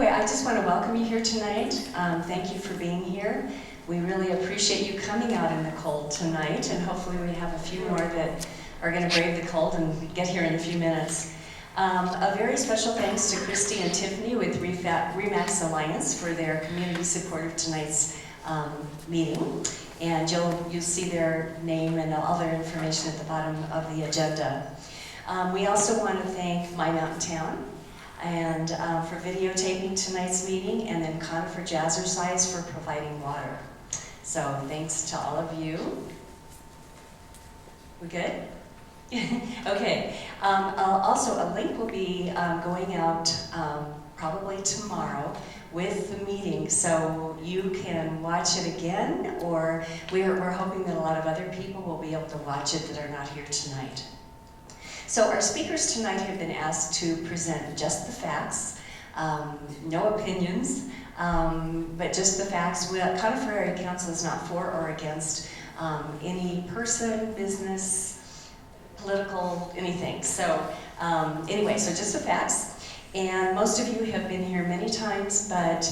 anyway, I just want to welcome you here tonight. Thank you for being here. We really appreciate you coming out in the cold tonight, and hopefully we have a few more that are going to brave the cold and get here in a few minutes. A very special thanks to Christy and Tiffany with Remax Alliance for their community support of tonight's meeting. And you'll see their name and all their information at the bottom of the agenda. We also want to thank My Mountain Town and for videotaping tonight's meeting, and then Conifer Jazzercise for providing water. So thanks to all of you. We good? Okay. Also, a link will be going out probably tomorrow with the meeting, so you can watch it again, or we're hoping that a lot of other people will be able to watch it that are not here tonight. So our speakers tonight have been asked to present just the facts, no opinions, but just the facts. Conifer Area Council is not for or against any person, business, political, anything. So anyway, so just the facts. And most of you have been here many times, but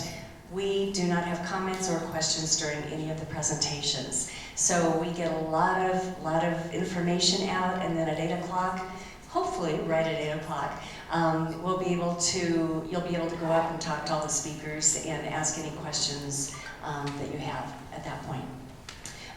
we do not have comments or questions during any of the presentations. So we get a lot of information out, and then at 8 o'clock, hopefully right at 8 o'clock, you'll be able to go up and talk to all the speakers and ask any questions that you have at that point.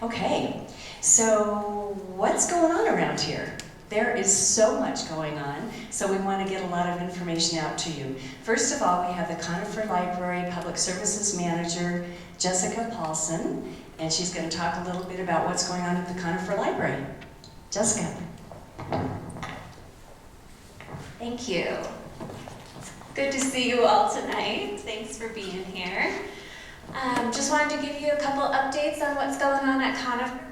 Okay, so what's going on around here? There is so much going on, so we want to get a lot of information out to you. First of all, we have the Conifer Library Public Services Manager, Jessica Paulsen, and she's going to talk a little bit about what's going on at the Conifer Library. Jessica. Thank you. Good to see you all tonight. Thanks for being here. Just wanted to give you a couple updates on what's going on at Conifer.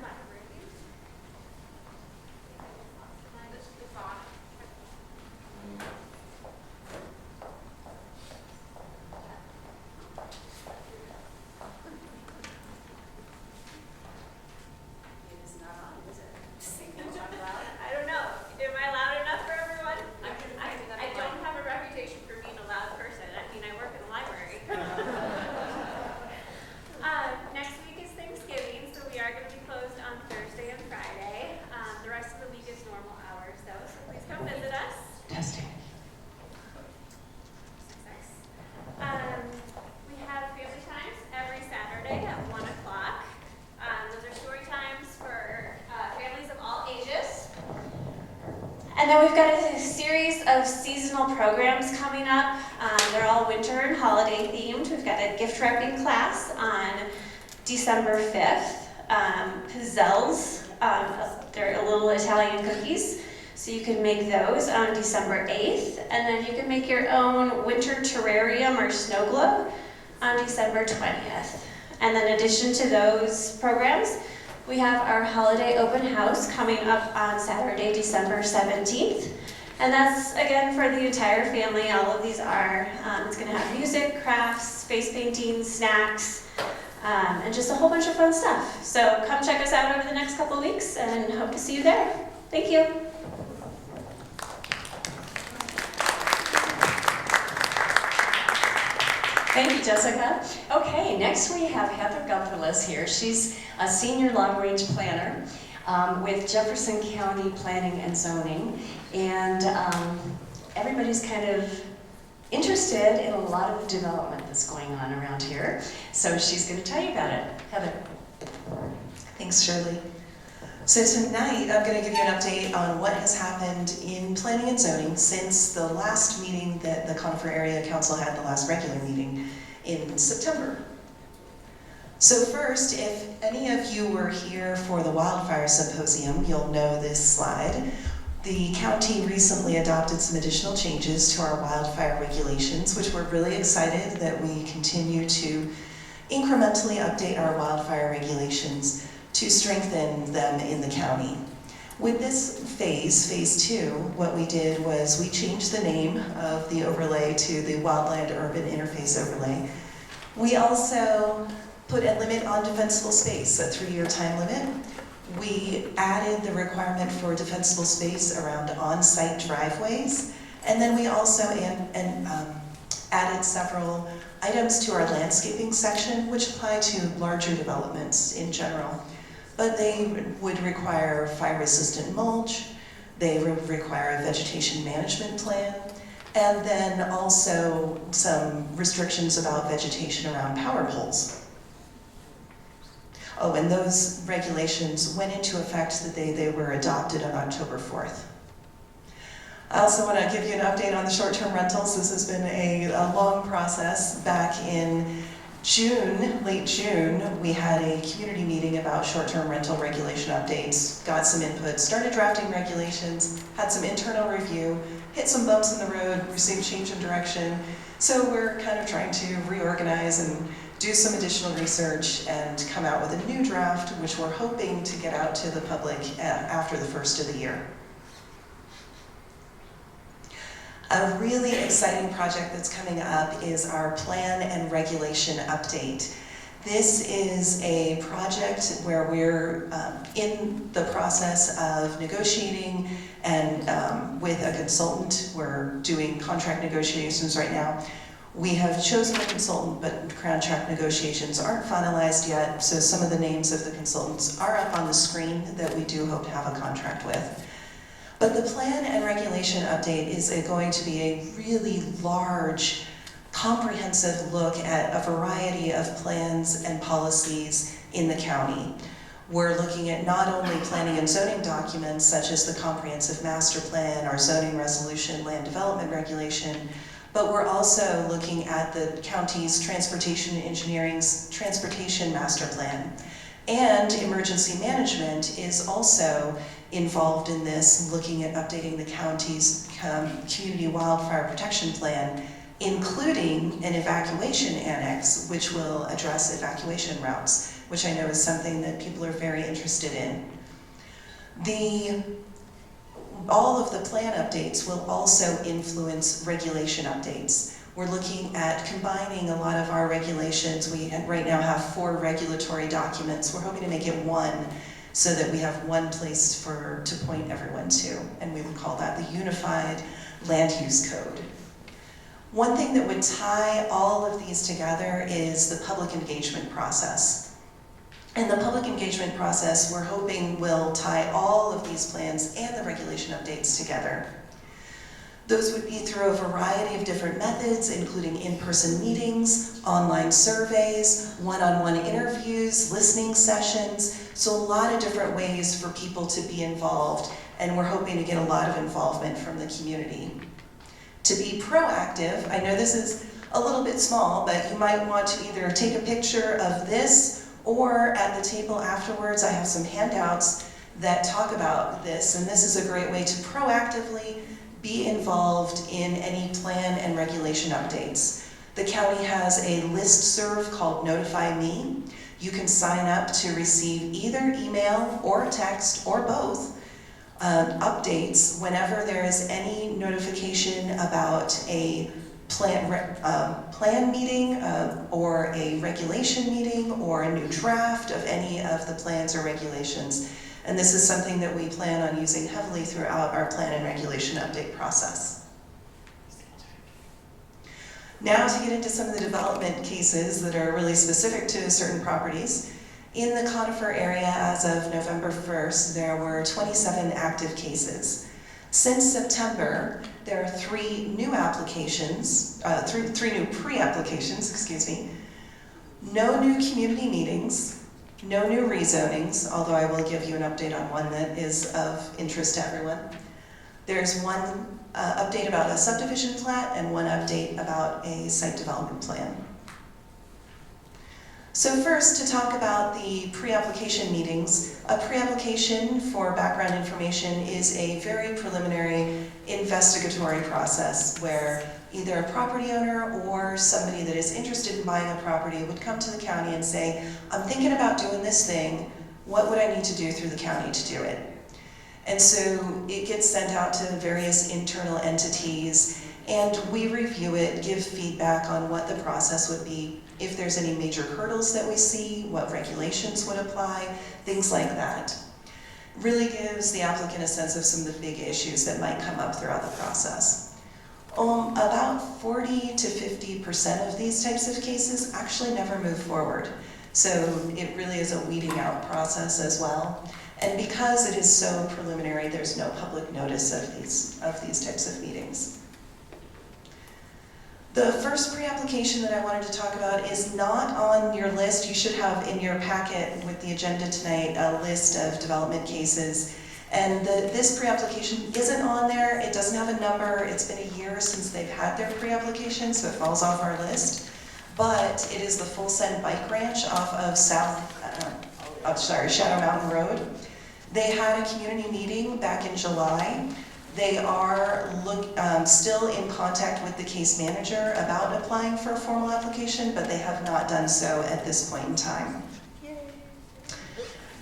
And then we've got a series of seasonal programs coming up. They're all winter and holiday themed. We've got a gift wrapping class on December 5th. Pizzelles, they're little Italian cookies, so you can make those on December 8th. And then you can make your own winter terrarium or snow globe on December 20th. And then in addition to those programs, we have our holiday open house coming up on Saturday, December 17th. And that's, again, for the entire family. All of these are, it's going to have music, crafts, face painting, snacks, and just a whole bunch of fun stuff. So come check us out over the next couple of weeks, and hope to see you there. Thank you. Thank you, Jessica. Okay, next we have Heather Gutherless here. She's a senior long-range planner with Jefferson County Planning and Zoning, and everybody's kind of interested in a lot of the development that's going on around here. So she's going to tell you about it. Heather. Thanks, Shirley. So tonight I'm going to give you an update on what has happened in planning and zoning since the last meeting that the Conifer Area Council had, the last regular meeting in September. So first, if any of you were here for the wildfire symposium, you'll know this slide. The county recently adopted some additional changes to our wildfire regulations, which we're really excited that we continue to incrementally update our wildfire regulations to strengthen them in the county. With this phase 2, what we did was we changed the name of the overlay to the Wildland Urban Interface Overlay. We also put a limit on defensible space, a 3-year time limit. We added the requirement for defensible space around on-site driveways, and then we also added several items to our landscaping section, which apply to larger developments in general. But they would require fire-resistant mulch, they would require a vegetation management plan, and then also some restrictions about vegetation around power poles. Oh, and those regulations went into effect the day they were adopted on October 4th. I also want to give you an update on the short-term rentals. This has been a long process. Back in June, late June, we had a community meeting about short-term rental regulation updates, got some input, started drafting regulations, had some internal review, hit some bumps in the road, received change in direction. So we're kind of trying to reorganize and do some additional research and come out with a new draft, which we're hoping to get out to the public after the first of the year. A really exciting project that's coming up is our plan and regulation update. This is a project where we're in the process of negotiating and with a consultant. We're doing contract negotiations right now. We have chosen a consultant, but contract negotiations aren't finalized yet, so some of the names of the consultants are up on the screen that we do hope to have a contract with. But the plan and regulation update is going to be a really large, comprehensive look at a variety of plans and policies in the county. We're looking at not only planning and zoning documents such as the comprehensive master plan, our zoning resolution, land development regulation, but we're also looking at the county's transportation engineering's transportation master plan. And emergency management is also involved in this, looking at updating the county's community wildfire protection plan, including an evacuation annex, which will address evacuation routes, which I know is something that people are very interested in. All of the plan updates will also influence regulation updates. We're looking at combining a lot of our regulations. We right now have 4 regulatory documents. We're hoping to make it one so that we have one place to point everyone to, and we would call that the Unified Land Use Code. One thing that would tie all of these together is the public engagement process. And the public engagement process, we're hoping, will tie all of these plans and the regulation updates together. Those would be through a variety of different methods, including in-person meetings, online surveys, one-on-one interviews, listening sessions. So a lot of different ways for people to be involved, and we're hoping to get a lot of involvement from the community. To be proactive, I know this is a little bit small, but you might want to either take a picture of this, or at the table afterwards, I have some handouts that talk about this, and this is a great way to proactively be involved in any plan and regulation updates. The county has a listserv called Notify Me. You can sign up to receive either email or text or both updates whenever there is any notification about a plan meeting or a regulation meeting or a new draft of any of the plans or regulations. And this is something that we plan on using heavily throughout our plan and regulation update process. Now to get into some of the development cases that are really specific to certain properties. In the Conifer area as of November 1st, there were 27 active cases. Since September, there are 3 new applications, three new pre-applications, excuse me. No new community meetings. No new rezonings, although I will give you an update on one that is of interest to everyone. There's one update about a subdivision plat and one update about a site development plan. So first, to talk about the pre-application meetings. A pre-application, for background information, is a very preliminary investigatory process where either a property owner or somebody that is interested in buying a property would come to the county and say, I'm thinking about doing this thing, what would I need to do through the county to do it? And so it gets sent out to various internal entities, and we review it, give feedback on what the process would be, if there's any major hurdles that we see, what regulations would apply, things like that. Really gives the applicant a sense of some of the big issues that might come up throughout the process. About 40 to 50% of these types of cases actually never move forward. So it really is a weeding out process as well. And because it is so preliminary, there's no public notice of these types of meetings. The first pre-application that I wanted to talk about is not on your list. You should have in your packet with the agenda tonight a list of development cases. And this pre-application isn't on there. It doesn't have a number. It's been a year since they've had their pre-application, so it falls off our list. But it is the Paulsen Bike Ranch off of Shadow Mountain Road. They had a community meeting back in July. They are still in contact with the case manager about applying for a formal application, but they have not done so at this point in time.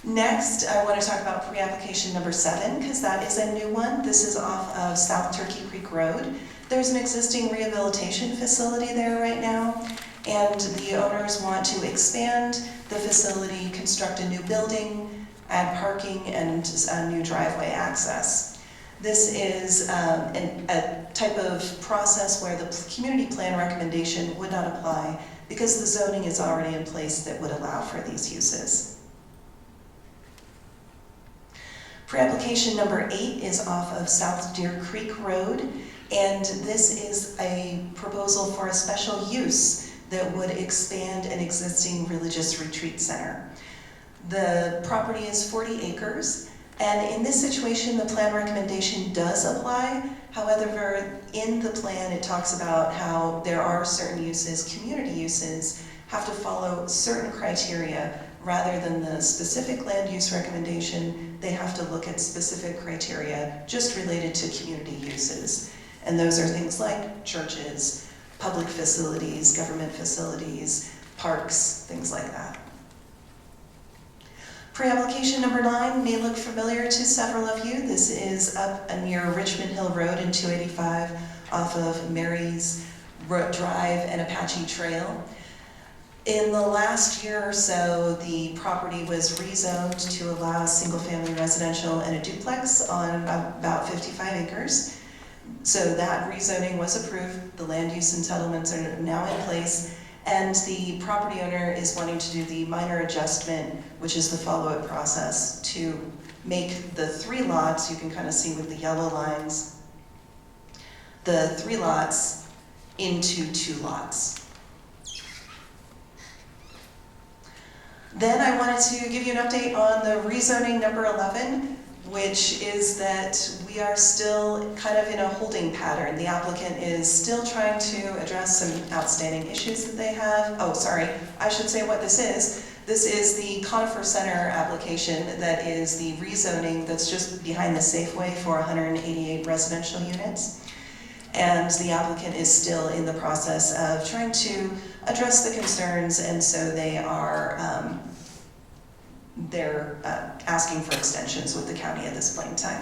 Next, I want to talk about pre-application number 7, because that is a new one. This is off of South Turkey Creek Road. There's an existing rehabilitation facility there right now, and the owners want to expand the facility, construct a new building, add parking, and a new driveway access. This is a type of process where the community plan recommendation would not apply because the zoning is already in place that would allow for these uses. Pre-application number 8 is off of South Deer Creek Road, and this is a proposal for a special use that would expand an existing religious retreat center. The property is 40 acres. And in this situation, the plan recommendation does apply. However, in the plan, it talks about how there are certain uses, community uses, have to follow certain criteria rather than the specific land use recommendation. They have to look at specific criteria just related to community uses. And those are things like churches, public facilities, government facilities, parks, things like that. Pre-application number 9 may look familiar to several of you. This is up near Richmond Hill Road in 285 off of Mary's Drive and Apache Trail. In the last year or so, the property was rezoned to allow single-family residential and a duplex on about 55 acres. So that rezoning was approved. The land use entitlements are now in place. And the property owner is wanting to do the minor adjustment, which is the follow-up process, to make the 3 lots, you can kind of see with the yellow lines, the 3 lots into 2 lots. Then I wanted to give you an update on the rezoning number 11, which is that we are still kind of in a holding pattern. The applicant is still trying to address some outstanding issues that they have. Oh, sorry, I should say what this is. This is the Conifer Center application that is the rezoning that's just behind the Safeway for 188 residential units. And the applicant is still in the process of trying to address the concerns, and so they are they're asking for extensions with the county at this point in time.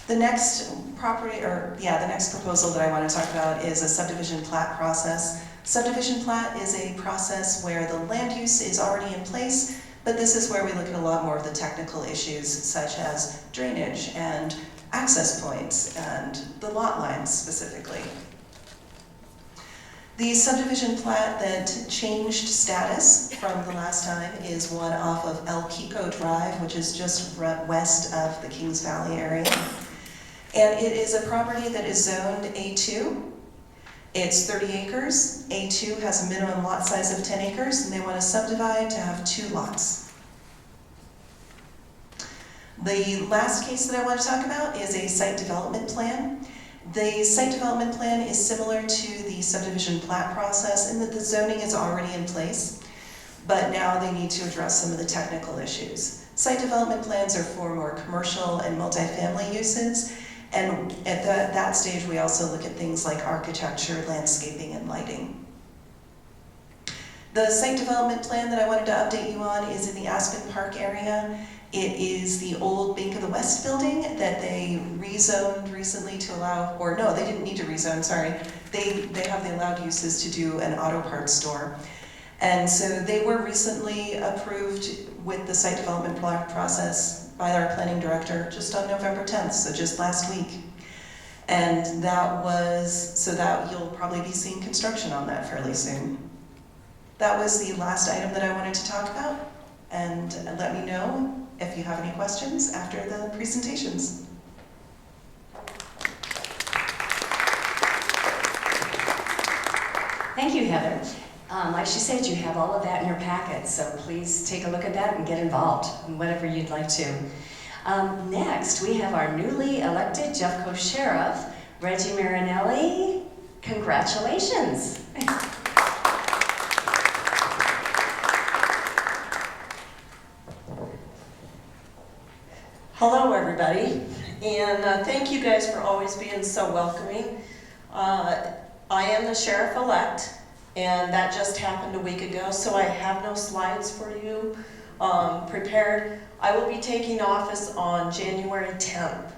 The next the next proposal that I want to talk about is a subdivision plat process. Subdivision plat is a process where the land use is already in place, but this is where we look at a lot more of the technical issues such as drainage and access points and the lot lines specifically. The subdivision plat that changed status from the last time is one off of El Kiko Drive, which is just west of the Kings Valley area. And it is a property that is zoned A2. It's 30 acres. A2 has a minimum lot size of 10 acres, and they want to subdivide to have 2 lots. The last case that I want to talk about is a site development plan. The site development plan is similar to the subdivision plat process in that the zoning is already in place, but now they need to address some of the technical issues. Site development plans are for more commercial and multifamily uses, and at that stage we also look at things like architecture, landscaping, and lighting. The site development plan that I wanted to update you on is in the Aspen Park area. It is the old Bank of the West building that they rezoned recently to allow, or no, they didn't need to rezone, sorry. They have the allowed uses to do an auto parts store. And so they were recently approved with the site development process by our planning director just on November 10th, so just last week. And that was, so that you'll probably be seeing construction on that fairly soon. That was the last item that I wanted to talk about, and let me know if you have any questions after the presentations. Thank you, Heather. Like she said, you have all of that in your packet, so please take a look at that and get involved in whatever you'd like to. Next, we have our newly elected Jeffco Sheriff, Reggie Marinelli. Congratulations. Hello, everybody, and thank you guys for always being so welcoming. I am the sheriff-elect, and that just happened a week ago, so I have no slides for you prepared. I will be taking office on January 10th,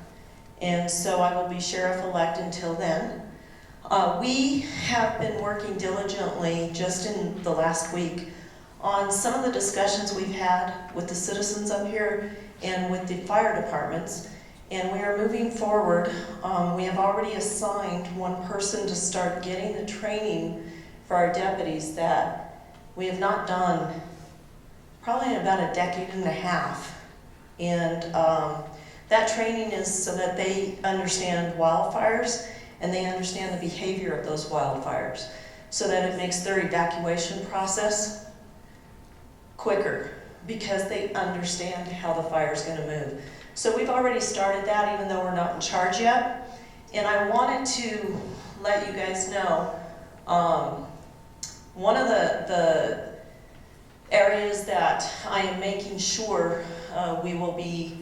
and so I will be sheriff-elect until then. We have been working diligently just in the last week on some of the discussions we've had with the citizens up here and with the fire departments, and we are moving forward. We have already assigned one person to start getting the training for our deputies that we have not done probably in about a decade and a half. And that training is so that they understand wildfires and they understand the behavior of those wildfires, so that it makes their evacuation process quicker, because they understand how the fire is going to move. So we've already started that, even though we're not in charge yet. And I wanted to let you guys know, one of the areas that I am making sure we will be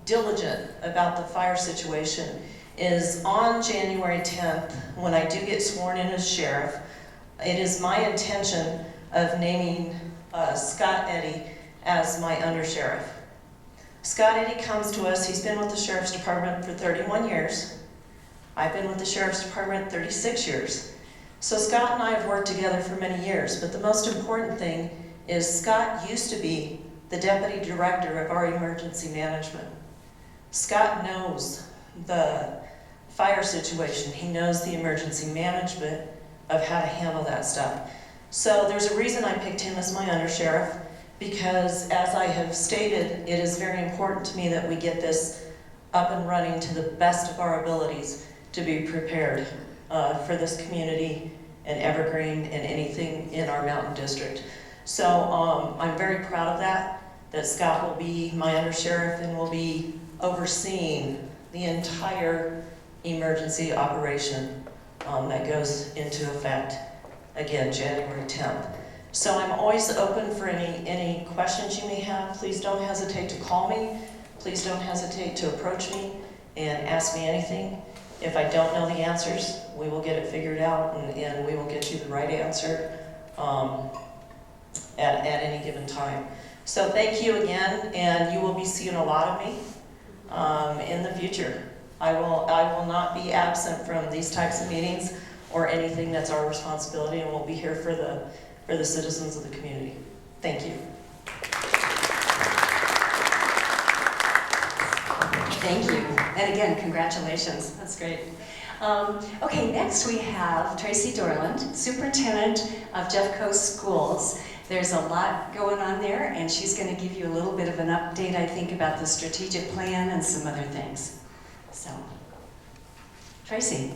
diligent about the fire situation is on January 10th, when I do get sworn in as sheriff. It is my intention of naming Scott Eddy as my undersheriff. Scott Eddy comes to us, he's been with the Sheriff's Department for 31 years. I've been with the Sheriff's Department 36 years. So Scott and I have worked together for many years, but the most important thing is Scott used to be the Deputy Director of our emergency management. Scott knows the fire situation, he knows the emergency management of how to handle that stuff. So there's a reason I picked him as my undersheriff, because as I have stated, it is very important to me that we get this up and running to the best of our abilities to be prepared for this community and Evergreen and anything in our mountain district. So I'm very proud of that Scott will be my undersheriff and will be overseeing the entire emergency operation that goes into effect, again, January 10th. So I'm always open for any questions you may have. Please don't hesitate to call me. Please don't hesitate to approach me and ask me anything. If I don't know the answers, we will get it figured out, and we will get you the right answer at any given time. So thank you again, and you will be seeing a lot of me in the future. I will not be absent from these types of meetings or anything that's our responsibility, and we'll be here for the citizens of the community. Thank you. Thank you. And again, congratulations. That's great. Okay, next we have Tracy Dorland, Superintendent of Jeffco Schools. There's a lot going on there, and she's going to give you a little bit of an update, I think, about the strategic plan and some other things. So, Tracy.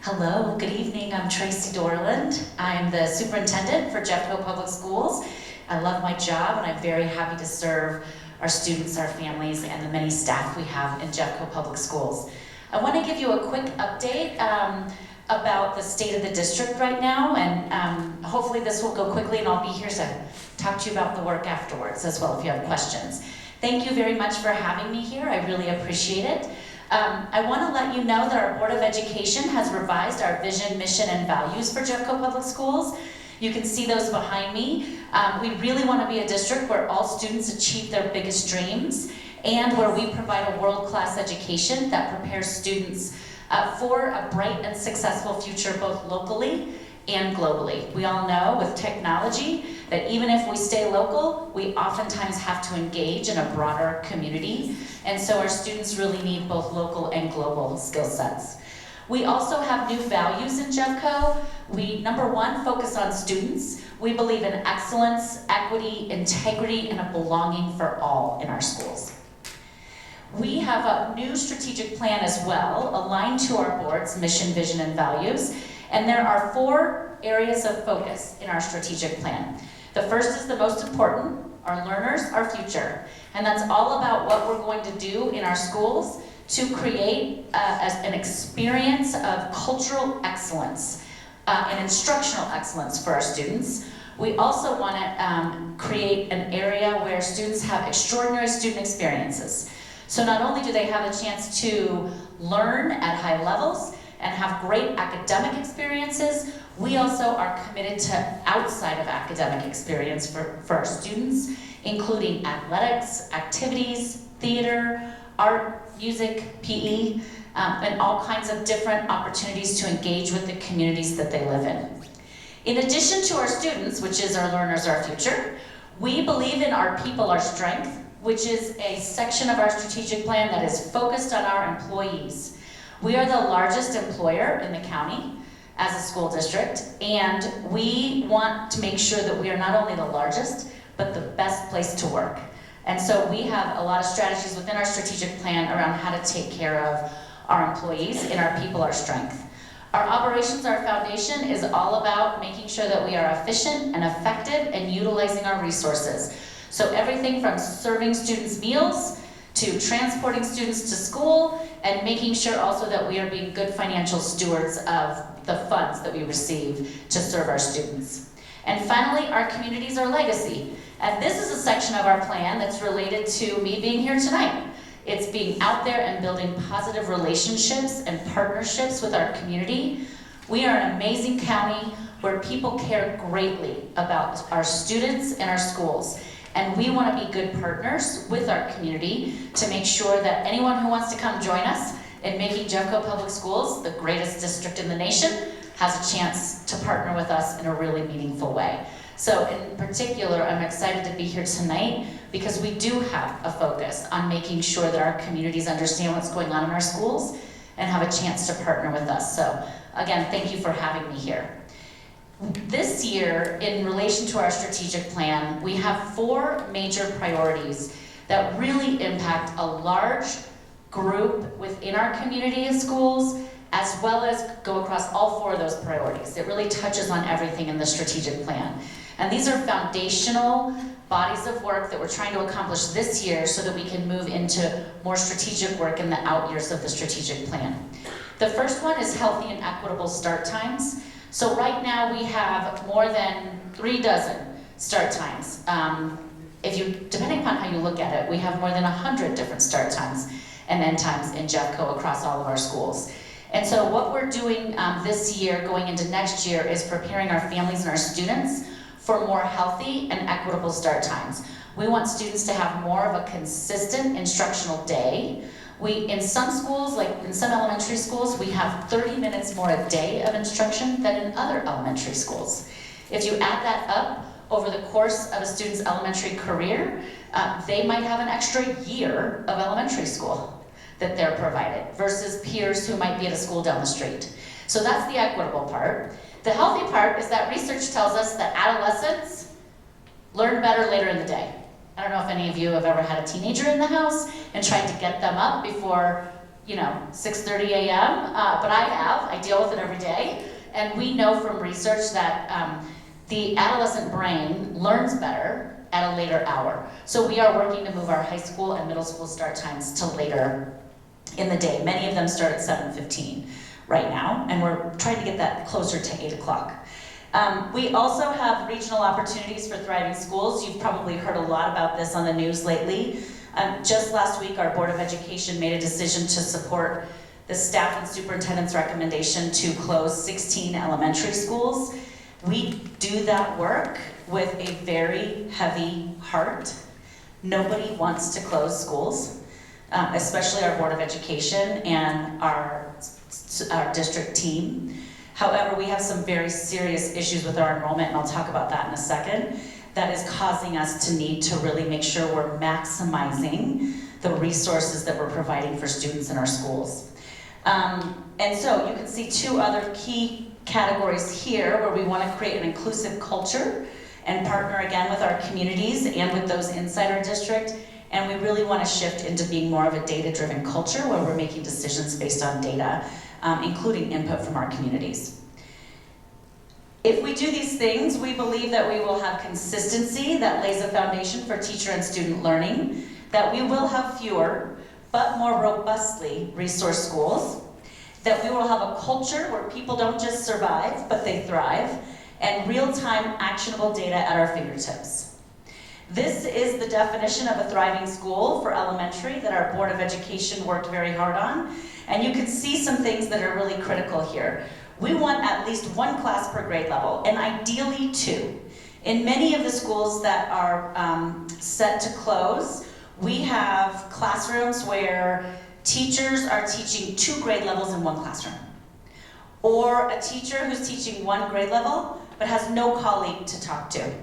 Hello, good evening. I'm Tracy Dorland. I'm the superintendent for Jeffco Public Schools. I love my job, and I'm very happy to serve our students, our families, and the many staff we have in Jeffco Public Schools. I want to give you a quick update about the state of the district right now, and hopefully this will go quickly, and I'll be here to talk to you about the work afterwards as well if you have questions. Thank you very much for having me here. I really appreciate it. I want to let you know that our Board of Education has revised our vision, mission, and values for Jeffco Public Schools. You can see those behind me. We really want to be a district where all students achieve their biggest dreams and where we provide a world-class education that prepares students for a bright and successful future both locally and globally. We all know with technology that even if we stay local, we oftentimes have to engage in a broader community, and so our students really need both local and global skill sets. We also have new values in Jeffco. We, number one, focus on students. We believe in excellence, equity, integrity, and a belonging for all in our schools. We have a new strategic plan as well, aligned to our board's mission, vision, and values. And there are 4 areas of focus in our strategic plan. The first is the most important, our learners, our future. And that's all about what we're going to do in our schools to create an experience of cultural excellence and instructional excellence for our students. We also want to create an area where students have extraordinary student experiences. So not only do they have a chance to learn at high levels and have great academic experiences, we also are committed to outside of academic experience for our students, including athletics, activities, theater, art, music, PE, and all kinds of different opportunities to engage with the communities that they live in. In addition to our students, which is our learners, our future, we believe in our people, our strength, which is a section of our strategic plan that is focused on our employees. We are the largest employer in the county as a school district, and we want to make sure that we are not only the largest, but the best place to work. And so we have a lot of strategies within our strategic plan around how to take care of our employees and our people, our strength. Our operations, our foundation is all about making sure that we are efficient and effective and utilizing our resources. So everything from serving students meals to transporting students to school and making sure also that we are being good financial stewards of the funds that we receive to serve our students. And finally, our communities, our legacy. And this is a section of our plan that's related to me being here tonight. It's being out there and building positive relationships and partnerships with our community. We are an amazing county where people care greatly about our students and our schools. And we want to be good partners with our community to make sure that anyone who wants to come join us in making Jeffco Public Schools the greatest district in the nation has a chance to partner with us in a really meaningful way. So in particular, I'm excited to be here tonight because we do have a focus on making sure that our communities understand what's going on in our schools and have a chance to partner with us. So again, thank you for having me here. This year, in relation to our strategic plan, we have 4 major priorities that really impact a large group within our community of schools, as well as go across all 4 of those priorities. It really touches on everything in the strategic plan. And these are foundational bodies of work that we're trying to accomplish this year so that we can move into more strategic work in the out years of the strategic plan. The first one is healthy and equitable start times. So right now we have more than 3 dozen start times. Depending upon how you look at it, we have more than 100 different start times and end times in Jeffco across all of our schools. And so what we're doing this year, going into next year, is preparing our families and our students for more healthy and equitable start times. We want students to have more of a consistent instructional day. In some schools, like in some elementary schools, we have 30 minutes more a day of instruction than in other elementary schools. If you add that up over the course of a student's elementary career, they might have an extra year of elementary school that they're provided versus peers who might be at a school down the street. So that's the equitable part. The healthy part is that research tells us that adolescents learn better later in the day. I don't know if any of you have ever had a teenager in the house and tried to get them up before, 6:30 a.m., but I have. I deal with it every day. And we know from research that the adolescent brain learns better at a later hour. So we are working to move our high school and middle school start times to later in the day. Many of them start at 7:15 right now, and we're trying to get that closer to 8 o'clock. We also have regional opportunities for thriving schools. You've probably heard a lot about this on the news lately. Just last week, our Board of Education made a decision to support the staff and superintendent's recommendation to close 16 elementary schools. We do that work with a very heavy heart. Nobody wants to close schools, especially our Board of Education and our district team. However, we have some very serious issues with our enrollment, and I'll talk about that in a second, that is causing us to need to really make sure we're maximizing the resources that we're providing for students in our schools. And so you can see two other key categories here where we want to create an inclusive culture and partner again with our communities and with those inside our district. And we really want to shift into being more of a data-driven culture where we're making decisions based on data, including input from our communities. If we do these things, we believe that we will have consistency that lays a foundation for teacher and student learning, that we will have fewer, but more robustly resourced schools, that we will have a culture where people don't just survive, but they thrive, and real-time actionable data at our fingertips. This is the definition of a thriving school for elementary that our Board of Education worked very hard on, and you can see some things that are really critical here. We want at least one class per grade level, and ideally two. In many of the schools that are set to close, we have classrooms where teachers are teaching 2 grade levels in one classroom. Or a teacher who's teaching 1 grade level, but has no colleague to talk to.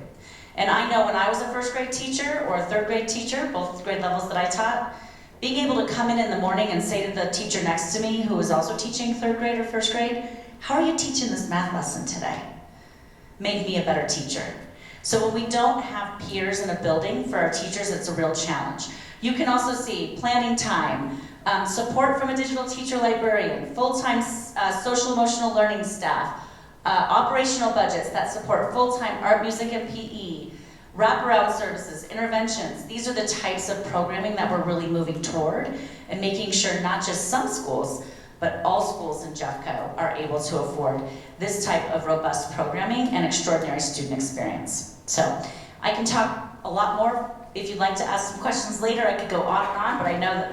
And I know when I was a first grade teacher or a third grade teacher, both grade levels that I taught, being able to come in the morning and say to the teacher next to me, who was also teaching third grade or first grade, "How are you teaching this math lesson today?" made me a better teacher. So when we don't have peers in a building for our teachers, it's a real challenge. You can also see planning time, support from a digital teacher librarian, full-time social emotional learning staff, operational budgets that support full-time art, music, and PE, wraparound services, interventions. These are the types of programming that we're really moving toward and making sure not just some schools, but all schools in Jeffco are able to afford this type of robust programming and extraordinary student experience. So I can talk a lot more. If you'd like to ask some questions later, I could go on and on, but I know that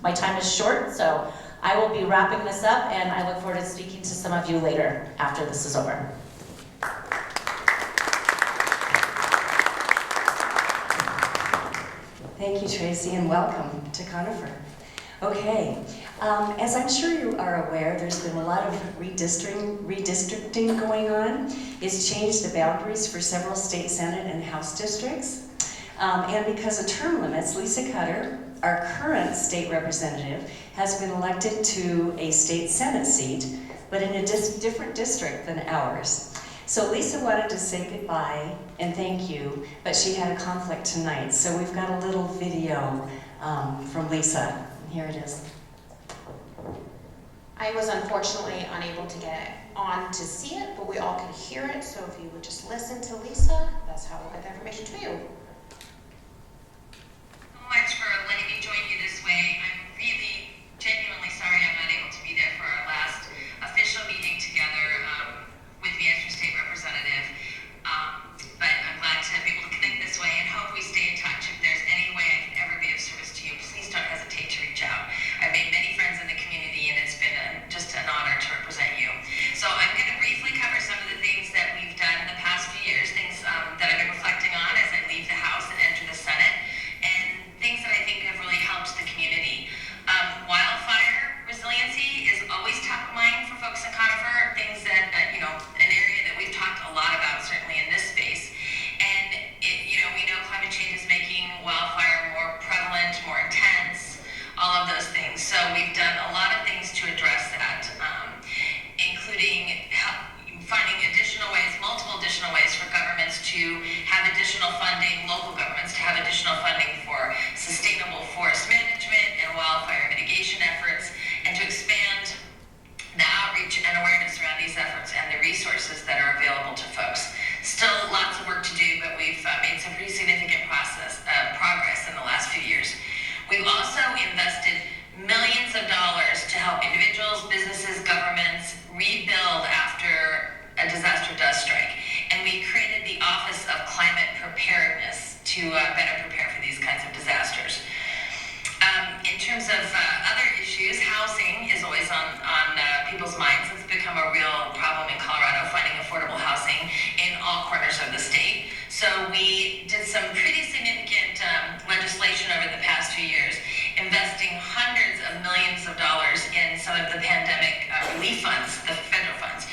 my time is short, so I will be wrapping this up, and I look forward to speaking to some of you later after this is over. Thank you, Tracy, and welcome to Conifer. Okay, as I'm sure you are aware, there's been a lot of redistricting going on. It's changed the boundaries for several state senate and house districts. And because of term limits, Lisa Cutter, our current state representative, has been elected to a state senate seat, but in a different district than ours. So Lisa wanted to say goodbye and thank you, but she had a conflict tonight. So we've got a little video from Lisa. Here it is. I was unfortunately unable to get on to see it, but we all can hear it. So if you would just listen to Lisa, that's how we'll get the information to you. Much for letting me join you this way. I'm really genuinely sorry I'm not able to be there for our last official meeting together with the extra state representative. But I'm glad to be able to connect this way and hope we stay in touch. If there's any way I can ever be of service to you, please don't hesitate to reach out. I've made many friends in the community and it's been just an honor to represent you. So I'm going to briefly cover some of the things that we've done in the past few years, things that I've been reflecting on as I leave the House and enter the Senate, and things that I think have really helped the community. Wildfire resiliency is always top of mind for folks in Conifer, things that, an area that we've talked a lot about, certainly in this space. And, we know climate change is making wildfire more prevalent, more intense, all of those things. So we've done a lot of things to address that, including finding multiple additional ways for governments to have additional funding, local governments to have additional funding for sustainable forest management and wildfire mitigation efforts, and to expand the outreach and awareness around these efforts and the resources that are available to folks. Still lots of work to do, but we've made some pretty significant progress in the last few years. We've also invested millions of dollars to help individuals, businesses, governments rebuild after a disaster does strike. And we created the Office of Climate Preparedness to better prepare for these kinds of disasters. In terms of other issues, housing is always on people's minds. It's become a real problem in Colorado, finding affordable housing in all corners of the state. So we did some pretty significant legislation over the past few years, investing hundreds of millions of dollars in some of the pandemic relief funds, the federal funds,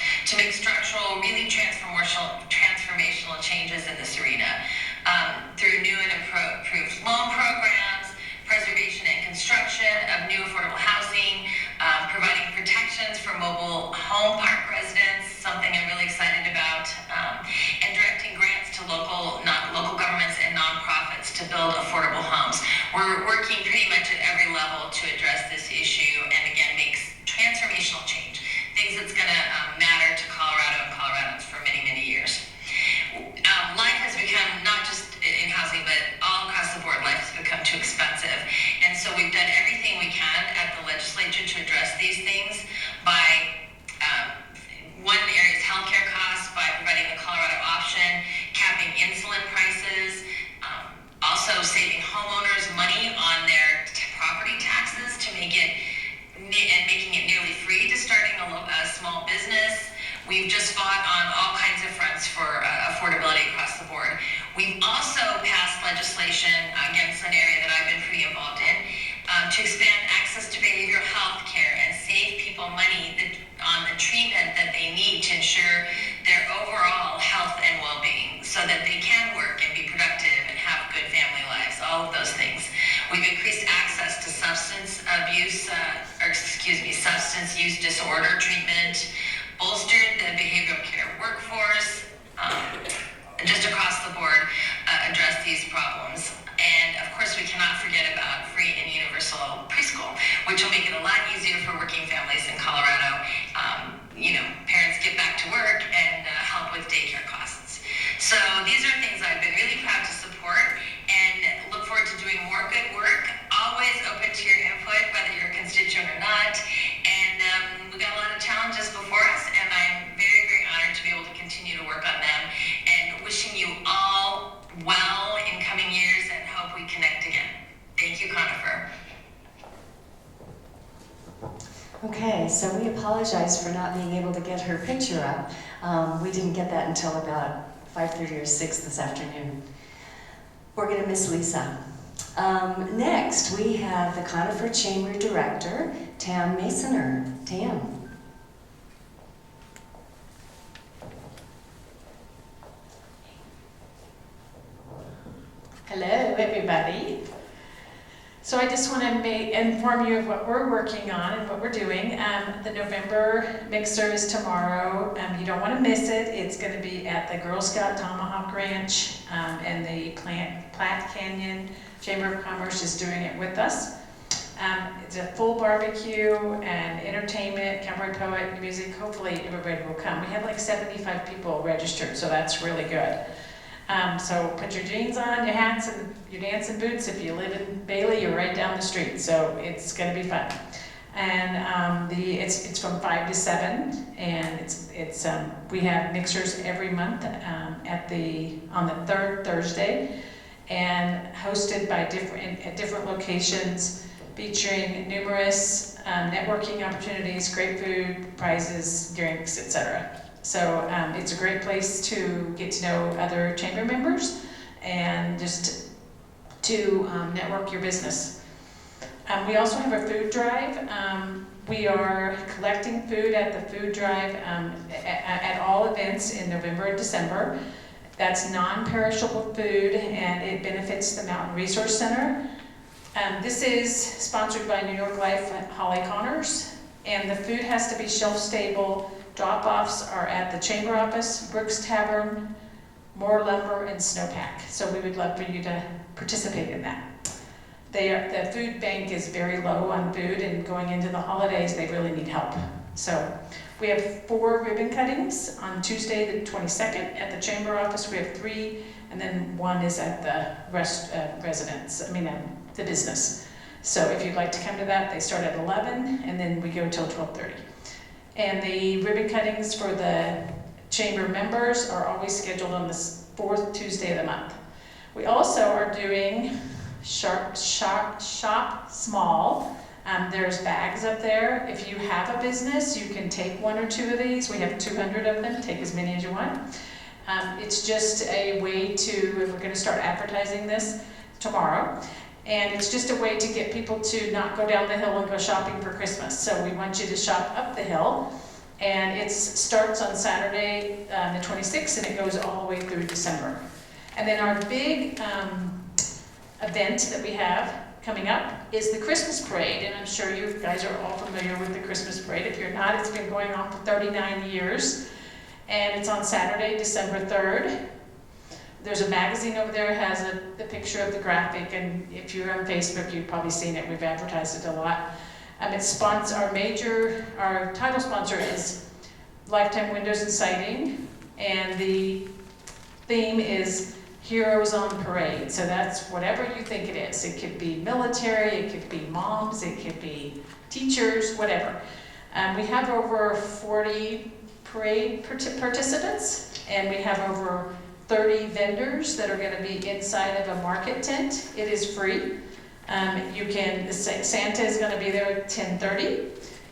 We've just fought on all kinds of fronts for affordability across the board. We've also passed legislation against an area that I've been pretty involved in to expand access to behavioral health care and save people money on the treatment that they need to ensure their overall health and well-being so that they can work and be productive and have good family lives, all of those things. We've increased access to substance use disorder treatment, bolstered the behavioral care workforce, and just across the board address these problems. And of course, we cannot forget about free and universal preschool, which will make it a lot easier for working families in Colorado. Parents get back to work and help with daycare costs. So these are things I've been really proud to support and look forward to doing more good work. Always open to your input, whether you're a constituent or not. And we've got a lot of challenges before us, and I'm very, very honored to be able to continue to work on them. And wishing you all well in coming years and hope we connect again. Thank you, Conifer. Okay, so we apologize for not being able to get her picture up. We didn't get that until about 5:30 or 6 this afternoon. We're going to miss Lisa. Next, we have the Conifer Chamber Director, Tamm Masoner. Tamm. Hello, everybody. So I just want to inform you of what we're working on and what we're doing. The November mixer is tomorrow. You don't want to miss it. It's going to be at the Girl Scout Tomahawk Ranch, and the Platte Canyon Chamber of Commerce is doing it with us. It's a full barbecue and entertainment, cowboy poet, music. Hopefully everybody will come. We have like 75 people registered, so that's really good. So put your jeans on, your hats, and your dancing boots. If you live in Bailey, you're right down the street, so it's going to be fun. And it's from 5 to 7, and we have mixers every month on the third Thursday, and hosted by different locations, featuring numerous networking opportunities, great food, prizes, drinks, etc. So it's a great place to get to know other chamber members and just to network your business. We also have a food drive. We are collecting food at the food drive at all events in November and December. That's non-perishable food, and it benefits the Mountain Resource Center. This is sponsored by New York Life at Holly Connors, and the food has to be shelf-stable. Drop-offs are at the Chamber Office, Brooks Tavern, Moore Lumber, and Snowpack. So we would love for you to participate in that. The food bank is very low on food, and going into the holidays, they really need help. So we have 4 ribbon cuttings on Tuesday the 22nd at the Chamber Office. We have 3, and then 1 is at the the business. So if you'd like to come to that, they start at 11, and then we go till 12:30. And the ribbon cuttings for the chamber members are always scheduled on the 4th Tuesday of the month. We also are doing shop small. There's bags up there. If you have a business, you can take 1 or 2 of these. We have 200 of them. Take as many as you want. It's just a way we're going to start advertising this tomorrow. And it's just a way to get people to not go down the hill and go shopping for Christmas. So we want you to shop up the hill. And it starts on Saturday, the 26th, and it goes all the way through December. And then our big event that we have coming up is the Christmas Parade. And I'm sure you guys are all familiar with the Christmas Parade. If you're not, it's been going on for 39 years. And it's on Saturday, December 3rd. There's a magazine over there that has the picture of the graphic, and if you're on Facebook, you've probably seen it. We've advertised it a lot. Our title sponsor is Lifetime Windows and Siding, and the theme is Heroes on Parade. So that's whatever you think it is. It could be military, it could be moms, it could be teachers, whatever. We have over 40 parade participants, and we have over 30 vendors that are going to be inside of a market tent. It is free. Santa is going to be there at 10:30,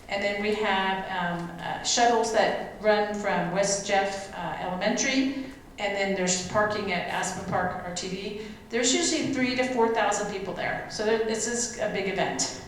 And then we have shuttles that run from West Jeff Elementary, and then there's parking at Aspen Park RTD. There's usually 3,000 to 4,000 people there, so this is a big event.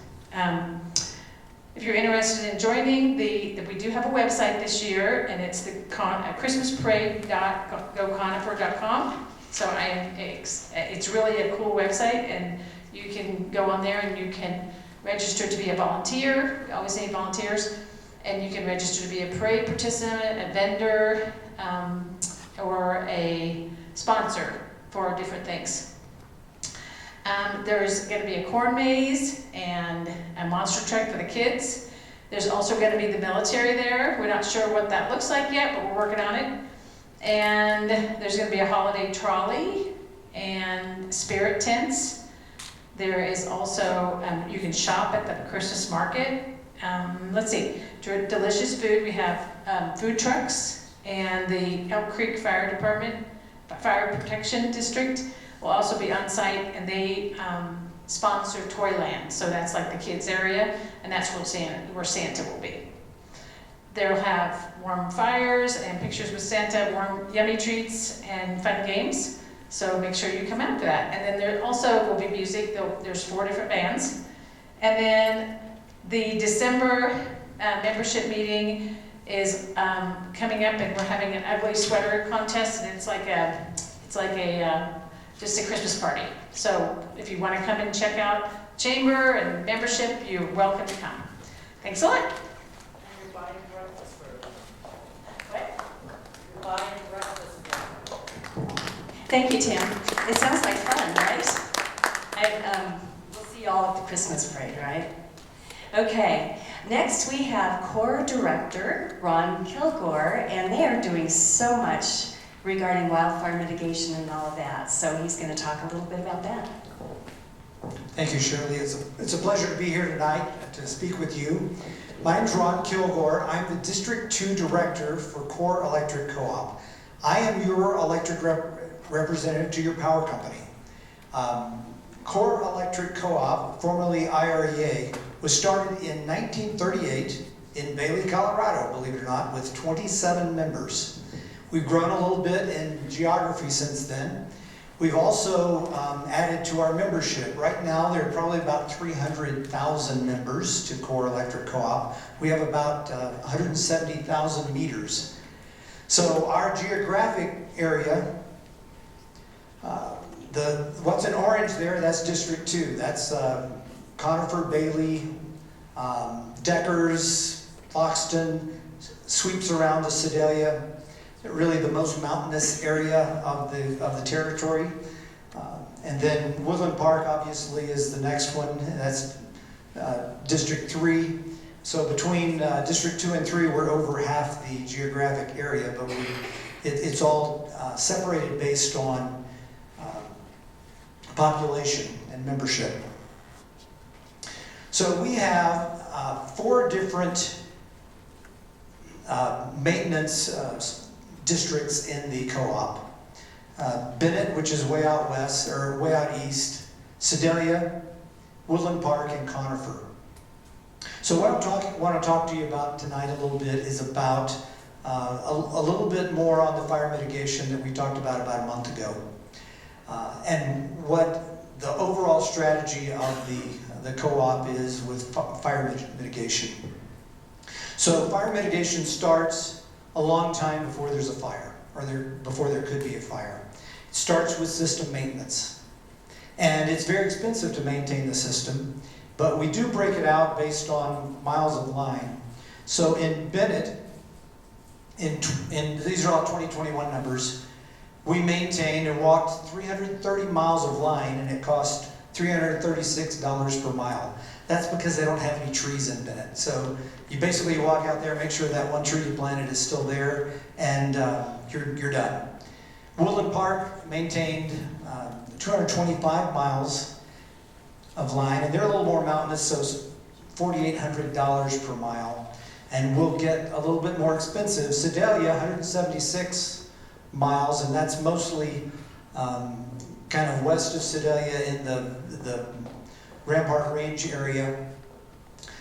If you're interested in joining, we do have a website this year, and it's the christmasparade.goconifer.com. So it's really a cool website, and you can go on there and you can register to be a volunteer. We always need volunteers. And you can register to be a parade participant, a vendor, or a sponsor for different things. There's going to be a corn maze and a monster truck for the kids. There's also going to be the military there. We're not sure what that looks like yet, but we're working on it. And there's going to be a holiday trolley and spirit tents. There is also, you can shop at the Christmas market. Let's see, delicious food. We have food trucks, and the Elk Creek Fire Department, Fire Protection District will also be on site, and they sponsor Toyland. So that's like the kids area, and that's where Santa will be. They'll have warm fires and pictures with Santa, warm yummy treats, and fun games. So make sure you come out to that. And then there also will be music. There's 4 different bands. And then the December membership meeting is coming up, and we're having an ugly sweater contest, and it's like a just a Christmas party. So if you want to come and check out Chamber and membership, you're welcome to come. Thanks a lot. And you're buying breakfast for what? You're buying breakfast for Thank you, Tamm. It sounds like fun, right? We'll see you all at the Christmas parade, right? Okay, next we have Corps Director Ron Kilgore, and they are doing so much regarding wildfire mitigation and all of that. So he's going to talk a little bit about that. Thank you, Shirley. It's a pleasure to be here tonight to speak with you. My name's Ron Kilgore. I'm the District 2 Director for Core Electric Co-op. I am your electric representative to your power company. Core Electric Co-op, formerly IREA, was started in 1938 in Bailey, Colorado, believe it or not, with 27 members. We've grown a little bit in geography since then. We've also added to our membership. Right now, there are probably about 300,000 members to Core Electric Co-op. We have about 170,000 meters. So our geographic area, what's in orange there, that's District 2. That's Conifer, Bailey, Deckers, Foxton, sweeps around to Sedalia. Really the most mountainous area of the territory. And then Woodland Park obviously is the next one, and that's District 3. So between District 2 and 3, we're over half the geographic area, but it's all separated based on population and membership. So we have 4 different maintenance districts in the co-op. Bennett, which is way out west, or way out east, Sedalia, Woodland Park, and Conifer. So what I want to talk to you about tonight a little bit is about a little bit more on the fire mitigation that we talked about a month ago. And what the overall strategy of the co-op is with fire mitigation. So fire mitigation starts a long time before there's a fire, or before there could be a fire. It starts with system maintenance. And it's very expensive to maintain the system, but we do break it out based on miles of line. So in Bennett, these are all 2021 numbers, we maintained and walked 330 miles of line, and it cost $336 per mile. That's because they don't have any trees in Bennett. So you basically walk out there, make sure that one tree you planted is still there, and you're done. Woodland Park maintained 225 miles of line, and they're a little more mountainous, so it's $4,800 per mile. And we'll get a little bit more expensive. Sedalia, 176 miles, and that's mostly kind of west of Sedalia in the Rampart Range area.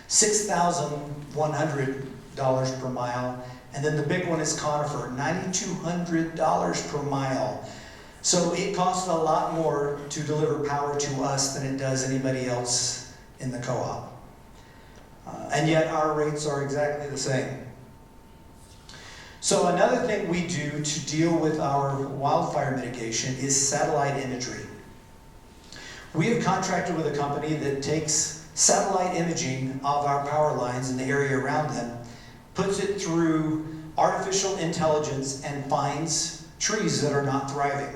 $6,100 per mile. And then the big one is Conifer, $9,200 per mile. So it costs a lot more to deliver power to us than it does anybody else in the co-op. And yet our rates are exactly the same. So another thing we do to deal with our wildfire mitigation is satellite imagery. We have contracted with a company that takes satellite imaging of our power lines in the area around them, puts it through artificial intelligence, and finds trees that are not thriving.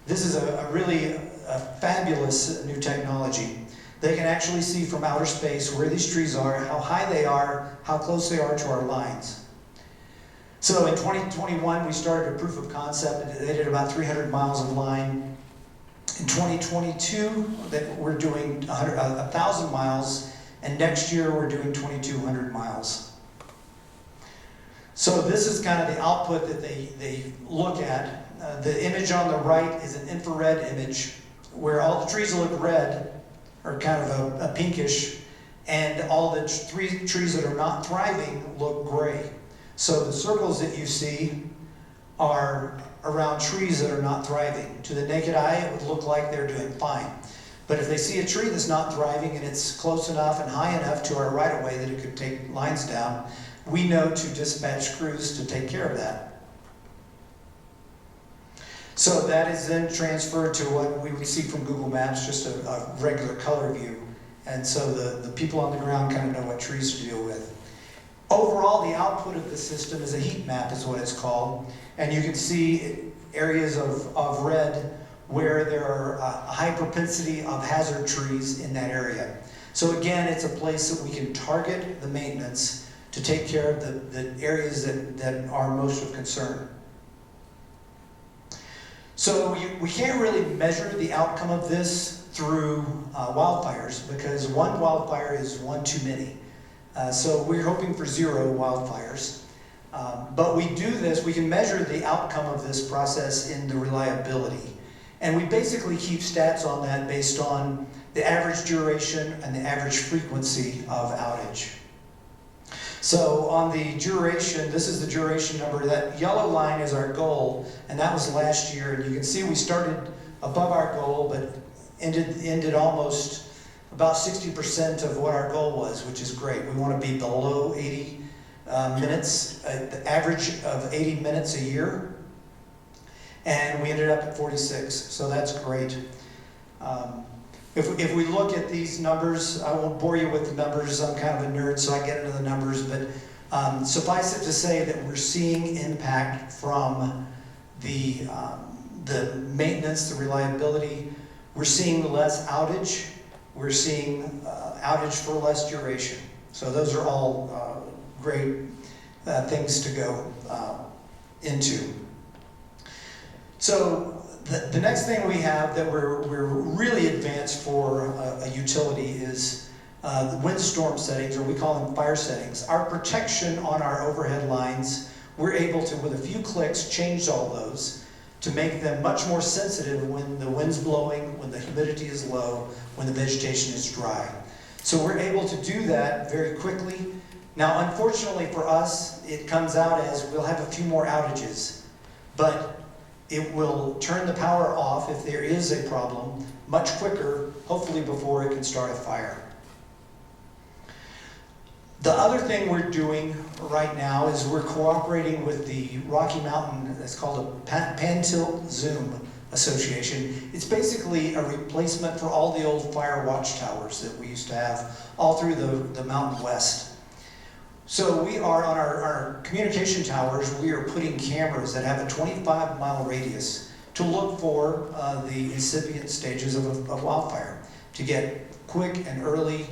This is a really fabulous new technology. They can actually see from outer space where these trees are, how high they are, how close they are to our lines. So in 2021, we started a proof of concept. They did about 300 miles of line. In 2022, we're doing 1,000 miles, and next year we're doing 2,200 miles. So this is kind of the output that they look at. The image on the right is an infrared image where all the trees look red, or kind of a pinkish, and all the trees that are not thriving look gray. So the circles that you see are around trees that are not thriving. To the naked eye, it would look like they're doing fine. But if they see a tree that's not thriving and it's close enough and high enough to our right-of-way that it could take lines down, we know to dispatch crews to take care of that. So that is then transferred to what we would see from Google Maps, just a regular color view. And so the people on the ground kind of know what trees to deal with. Overall, the output of the system is a heat map, is what it's called. And you can see areas of red where there are a high propensity of hazard trees in that area. So again, it's a place that we can target the maintenance to take care of the areas that are most of concern. So we can't really measure the outcome of this through wildfires, because one wildfire is one too many. So we're hoping for 0 wildfires. But we do this, we can measure the outcome of this process in the reliability. And we basically keep stats on that based on the average duration and the average frequency of outage. So on the duration, this is the duration number. That yellow line is our goal, and that was last year. And you can see we started above our goal, but ended almost about 60% of what our goal was, which is great. We want to be below 80 minutes, the average of 80 minutes a year. And we ended up at 46, so that's great. If we look at these numbers, I won't bore you with the numbers, I'm kind of a nerd, so I get into the numbers, but suffice it to say that we're seeing impact from the maintenance, the reliability. We're seeing less outage. We're seeing outage for less duration. So those are all great things to go into. So the next thing we have that we're really advanced for a utility is the windstorm settings, or we call them fire settings. Our protection on our overhead lines, we're able to, with a few clicks, change all those to make them much more sensitive when the wind's blowing, when the humidity is low, when the vegetation is dry. So we're able to do that very quickly. Now, unfortunately for us, it comes out as we'll have a few more outages, but it will turn the power off if there is a problem much quicker, hopefully before it can start a fire. The other thing we're doing right now is we're cooperating with the Rocky Mountain, it's called a Pan-Tilt Zoom Association. It's basically a replacement for all the old fire watchtowers that we used to have all through the Mountain West. So we are on our communication towers, we are putting cameras that have a 25-mile radius to look for the incipient stages of a wildfire, to get quick and early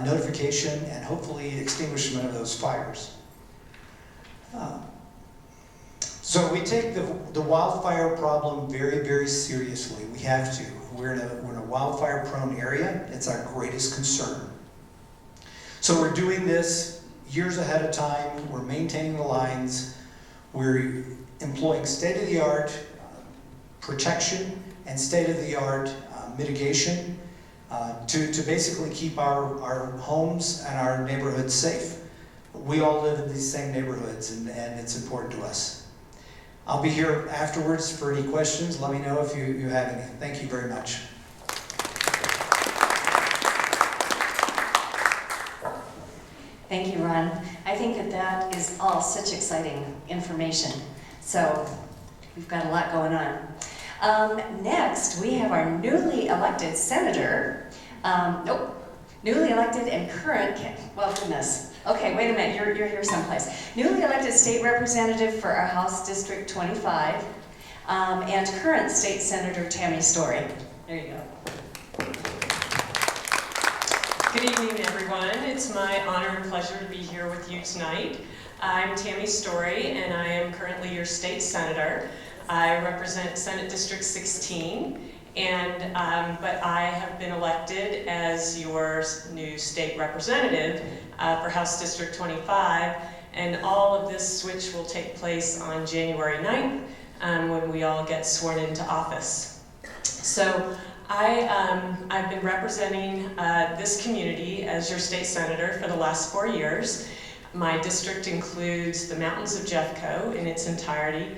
notification and hopefully extinguishment of those fires. So we take the wildfire problem very, very seriously. We have to. We're in a wildfire-prone area. It's our greatest concern. So we're doing this years ahead of time. We're maintaining the lines. We're employing state-of-the-art protection and state-of-the-art mitigation. to basically keep our homes and our neighborhoods safe. We all live in these same neighborhoods, and it's important to us. I'll be here afterwards for any questions. Let me know if you have any. Thank you very much. Thank you, Ron. I think that is all such exciting information. So we've got a lot going on. Next, we have our newly elected senator. Newly elected and current, well, goodness. Okay, wait a minute, you're here someplace. Newly elected state representative for our House District 25, and current state senator Tammy Story. There you go. Good evening, everyone. It's my honor and pleasure to be here with you tonight. I'm Tammy Story, and I am currently your state senator. I represent Senate District 16, but I have been elected as your new state representative for House District 25, and all of this switch will take place on January 9th when we all get sworn into office. So I've been representing this community as your state senator for the last 4 years. My district includes the mountains of Jeffco in its entirety,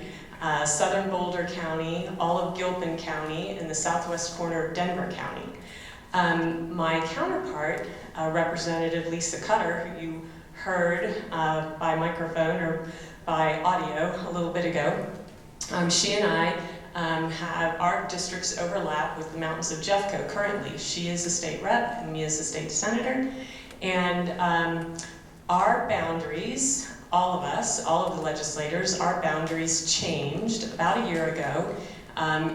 southern Boulder County, all of Gilpin County, and the southwest corner of Denver County. My counterpart, Representative Lisa Cutter, who you heard by microphone or by audio a little bit ago, she and I have our districts overlap with the mountains of Jeffco currently. She is a state rep and me as a state senator. And our boundaries, all of us, all of the legislators, our boundaries changed about a year ago.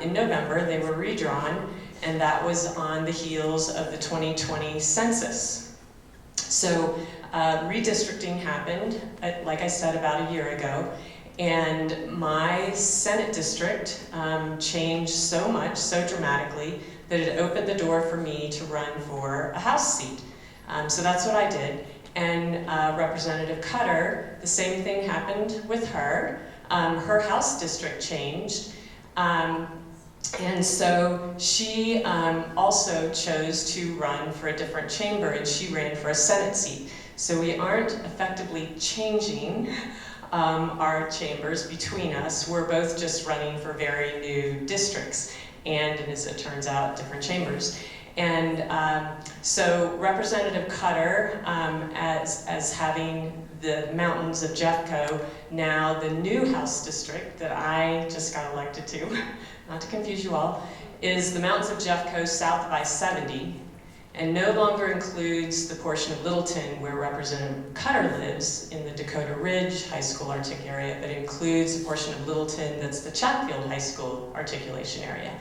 In November, they were redrawn, and that was on the heels of the 2020 census. So redistricting happened, like I said, about a year ago. And my Senate district changed so much, so dramatically, that it opened the door for me to run for a House seat. So that's what I did. And Representative Cutter, the same thing happened with her. Her House district changed. And so she also chose to run for a different chamber, and she ran for a Senate seat. So we aren't effectively changing our chambers between us. We're both just running for very new districts, and as it turns out, different chambers. And so Representative Cutter, as having the mountains of Jeffco, now the new House district that I just got elected to, not to confuse you all, is the mountains of Jeffco south of I-70, and no longer includes the portion of Littleton where Representative Cutter lives in the Dakota Ridge High School Artic area, but includes a portion of Littleton that's the Chatfield High School articulation area.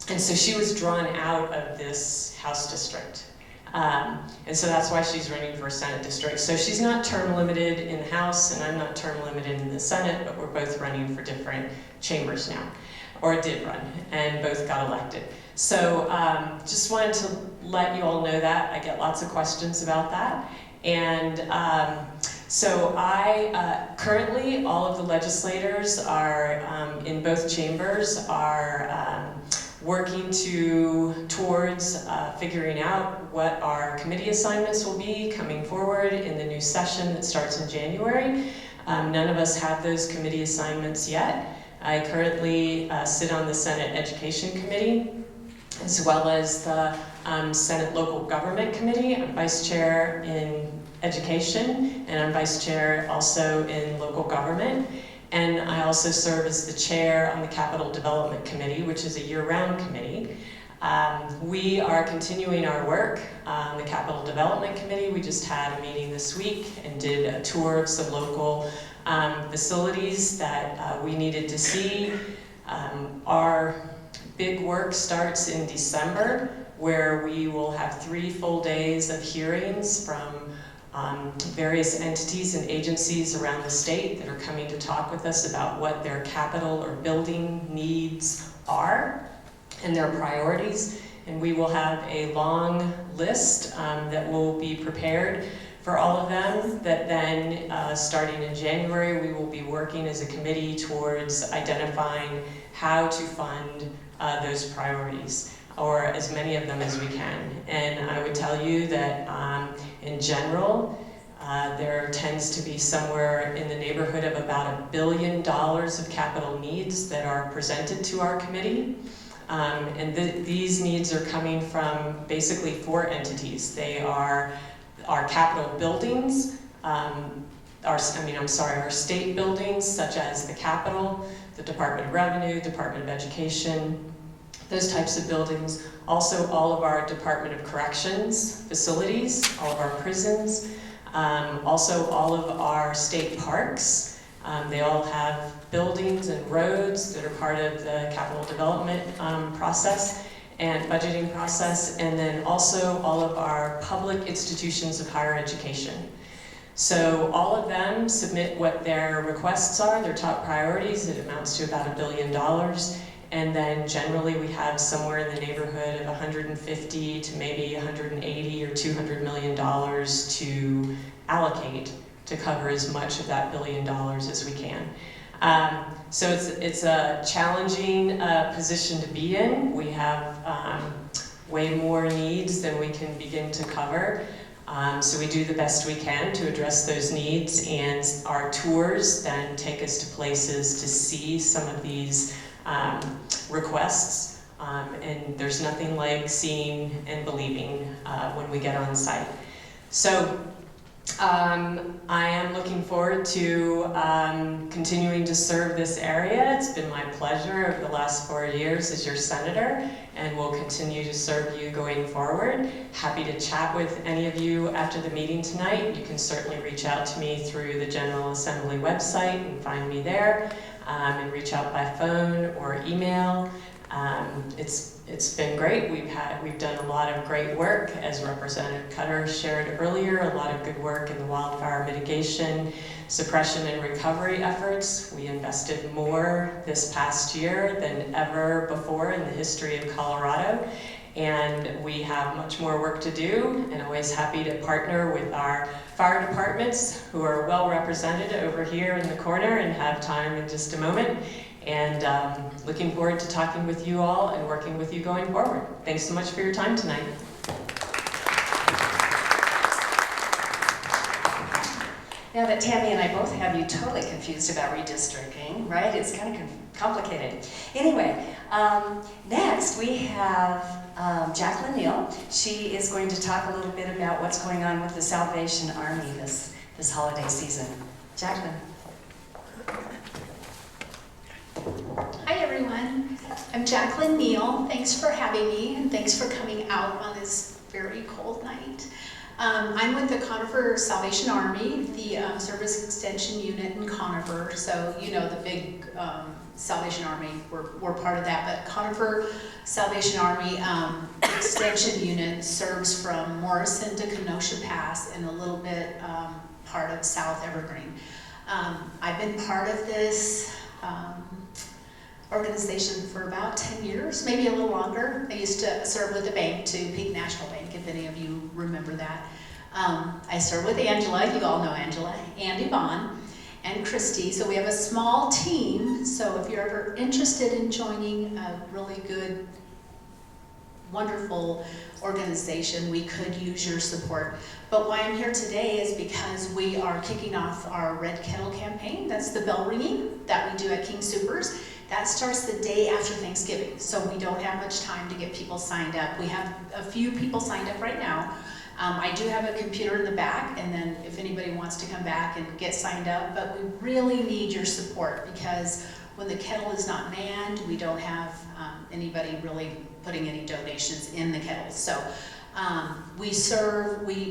And so she was drawn out of this House district. And so that's why she's running for a Senate district. So she's not term limited in the House, and I'm not term limited in the Senate, but we're both running for different chambers now, or did run, and both got elected. So just wanted to let you all know that. I get lots of questions about that. And so currently all of the legislators are in both chambers are working towards figuring out what our committee assignments will be coming forward in the new session that starts in January. None of us have those committee assignments yet. I currently sit on the Senate Education Committee, as well as the Senate Local Government Committee. I'm vice chair in education, and I'm vice chair also in local government. And I also serve as the chair on the Capital Development Committee, which is a year-round committee. We are continuing our work on the Capital Development Committee. We just had a meeting this week and did a tour of some local facilities that we needed to see. Our big work starts in December, where we will have 3 full days of hearings from various entities and agencies around the state that are coming to talk with us about what their capital or building needs are and their priorities. And we will have a long list that will be prepared for all of them, that then starting in January, we will be working as a committee towards identifying how to fund those priorities. or as many of them as we can. And I would tell you that in general, there tends to be somewhere in the neighborhood of about $1 billion of capital needs that are presented to our committee. These needs are coming from basically 4 entities. They are our capital buildings, our state buildings, such as the Capitol, the Department of Revenue, Department of Education, those types of buildings. Also, all of our Department of Corrections facilities, all of our prisons, also all of our state parks. They all have buildings and roads that are part of the capital development process and budgeting process, and then also all of our public institutions of higher education. So all of them submit what their requests are, their top priorities. It amounts to about $1 billion. And then generally we have somewhere in the neighborhood of 150 to maybe 180 or $200 million to allocate to cover as much of that $1 billion as we can. So it's a challenging position to be in. We have way more needs than we can begin to cover. So we do the best we can to address those needs, and our tours then take us to places to see some of these requests, and there's nothing like seeing and believing when we get on site. So I am looking forward to continuing to serve this area. It's been my pleasure over the last 4 years as your senator, and will continue to serve you going forward. Happy to chat with any of you after the meeting tonight. You can certainly reach out to me through the General Assembly website and find me there, and reach out by phone or email. It's been great. We've done a lot of great work, as Representative Cutter shared earlier, a lot of good work in the wildfire mitigation, suppression and recovery efforts. We invested more this past year than ever before in the history of Colorado, and we have much more work to do, and always happy to partner with our fire departments, who are well represented over here in the corner and have time in just a moment. And looking forward to talking with you all and working with you going forward. Thanks so much for your time tonight. Now that Tammy and I both have you totally confused about redistricting, right? It's kind of complicated. Anyway, next we have Jacqueline Neal. She is going to talk a little bit about what's going on with the Salvation Army this holiday season. Jacqueline. Hi everyone, I'm Jacqueline Neal. Thanks for having me, and thanks for coming out on this very cold night. I'm with the Conifer Salvation Army, the Service Extension Unit in Conifer. So you know the big Salvation Army, we're part of that. But Conifer Salvation Army Extension Unit serves from Morrison to Kenosha Pass and a little bit part of South Evergreen. I've been part of this organization for about 10 years, maybe a little longer. I used to serve with the bank too, Peak National Bank, if any of you remember that. I serve with Angela, you all know Angela, and Yvonne, and Christy. So we have a small team, so if you're ever interested in joining a really good, wonderful organization, we could use your support. But why I'm here today is because we are kicking off our Red Kettle campaign. That's the bell ringing that we do at King Soopers. That starts the day after Thanksgiving, so we don't have much time to get people signed up. We have a few people signed up right now. I do have a computer in the back, and then if anybody wants to come back and get signed up, but we really need your support, because when the kettle is not manned, we don't have anybody really putting any donations in the kettle. So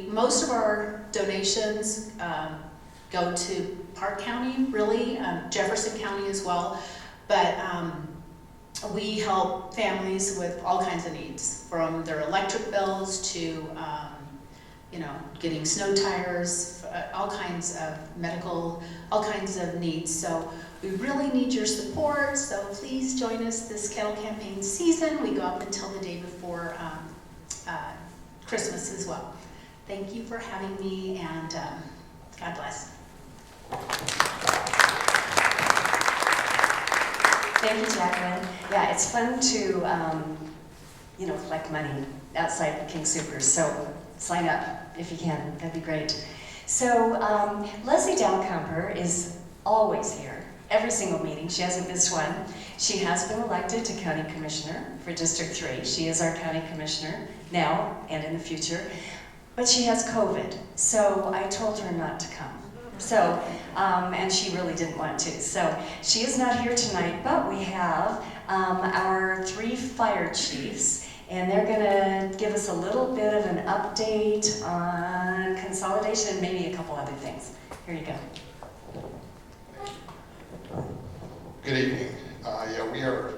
most of our donations go to Park County, really, Jefferson County as well. But we help families with all kinds of needs, from their electric bills to, getting snow tires, all kinds of medical, all kinds of needs. So we really need your support. So please join us this kettle campaign season. We go up until the day before Christmas as well. Thank you for having me, and God bless. Thank you, Jacqueline. Yeah, it's fun to, collect money outside the King Supers. So sign up if you can, that'd be great. So Leslie Dalcomper is always here, every single meeting. She hasn't missed one. She has been elected to County Commissioner for District 3. She is our County Commissioner now and in the future. But she has COVID, so I told her not to come. So, and she really didn't want to. So she is not here tonight, but we have our 3 fire chiefs, and they're gonna give us a little bit of an update on consolidation and maybe a couple other things. Here you go. Good evening. Yeah, we are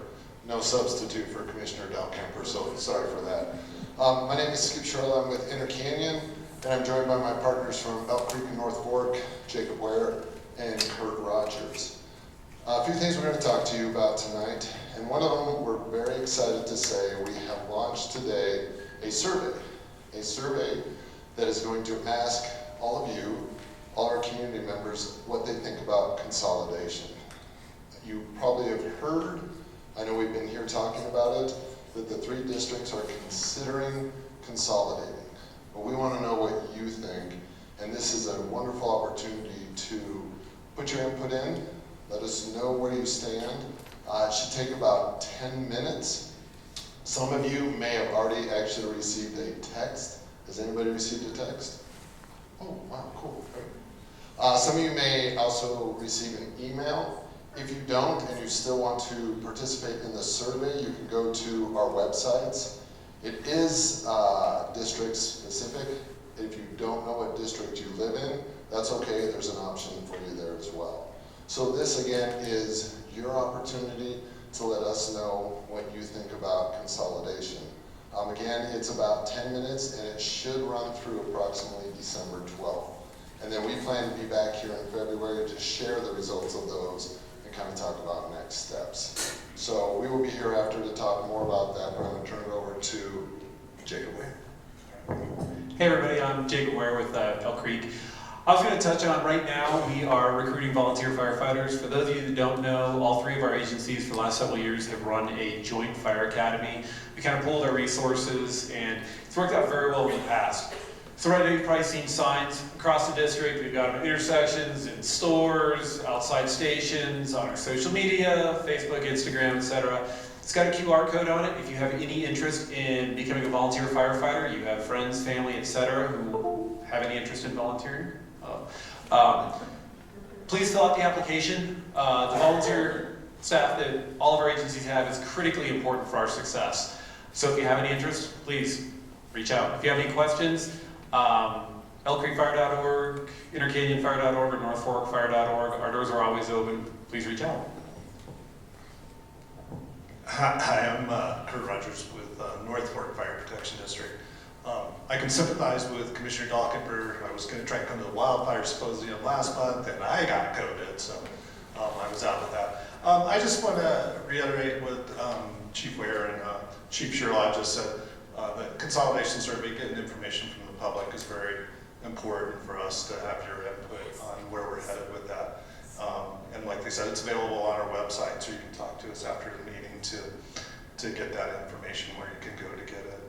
no substitute for Commissioner Dalcomper, so sorry for that. My name is Skip Shirley. I'm with Inter Canyon, and I'm joined by my partners from Elk Creek and North Fork, Jacob Ware and Kurt Rogers. A few things we're going to talk to you about tonight, and one of them we're very excited to say we have launched today a survey that is going to ask all of you, all our community members, what they think about consolidation. You probably have heard, I know we've been here talking about it, that the 3 districts are considering consolidating. But we want to know what you think, and this is a wonderful opportunity to put your input in, let us know where you stand. It should take about 10 minutes. Some of you may have already actually received a text. Has anybody received a text? Oh, wow, cool, great. Some of you may also receive an email. If you don't and you still want to participate in the survey, you can go to our websites. It is district specific. If you don't know what district you live in, that's okay. There's an option for you there as well. So this again is your opportunity to let us know what you think about consolidation. Again, it's about 10 minutes and it should run through approximately December 12th. And then we plan to be back here in February to share the results of those and kind of talk about next steps. So we will be here after to talk more about that, but I'm going to turn it over to Jacob Ware. Hey everybody, I'm Jacob Ware with Elk Creek. I was going to touch on right now, we are recruiting volunteer firefighters. For those of you that don't know, all 3 of our agencies for the last several years have run a joint fire academy. We kind of pooled our resources and it's worked out very well in the past. So right now you've probably seen signs across the district. We've got them at intersections, in stores, outside stations, on our social media, Facebook, Instagram, etc. It's got a QR code on it. If you have any interest in becoming a volunteer firefighter, you have friends, family, etc. who have any interest in volunteering, please fill out the application. The volunteer staff that all of our agencies have is critically important for our success. So if you have any interest, please reach out. If you have any questions, elkcreekfire.org, intercanyonfire.org, or northforkfire.org. Our doors are always open. Please reach out. Hi, I'm Kurt Rogers with North Fork Fire Protection District. I can sympathize with Commissioner Dalcomper. I was going to try and come to the wildfire symposium last month and I got COVID, so I was out with that. I just want to reiterate what Chief Ware and Chief Sherlock just said. The consolidation survey, getting information from the public is very important for us to have your input on where we're headed with that. And like they said, it's available on our website, so you can talk to us after the meeting to get that information where you can go to get it.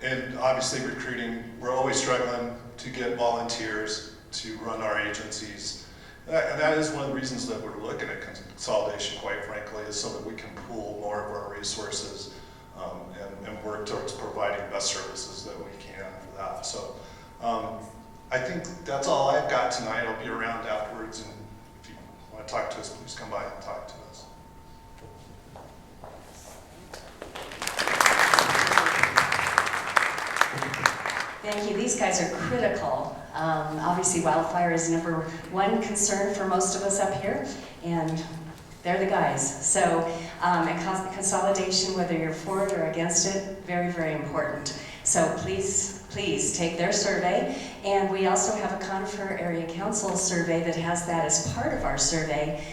And obviously recruiting, we're always struggling to get volunteers to run our agencies. And that is one of the reasons that we're looking at consolidation, quite frankly, is so that we can pool more of our resources and work towards providing best services that we can for that. So I think that's all I've got tonight. I'll be around afterwards, and if you want to talk to us, please come by and talk to us. Thank you. These guys are critical. Obviously, wildfire is #1 concern for most of us up here, and they're the guys. So, and consolidation, whether you're for it or against it, very, very important. So please take their survey. And we also have a Conifer Area Council survey that has that as part of our survey.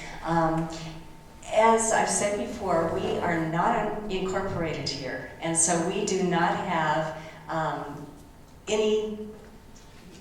As I've said before, we are not incorporated here, and so we do not have any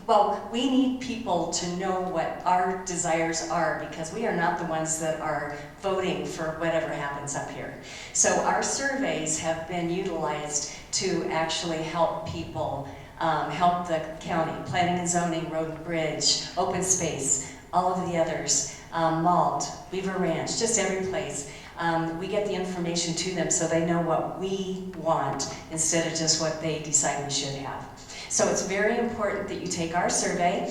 Well, we need people to know what our desires are because we are not the ones that are voting for whatever happens up here. So our surveys have been utilized to actually help people, help the county, planning and zoning, road and bridge, open space, all of the others, Malt, Weaver Ranch, just every place. We get the information to them so they know what we want instead of just what they decide we should have. So it's very important that you take our survey.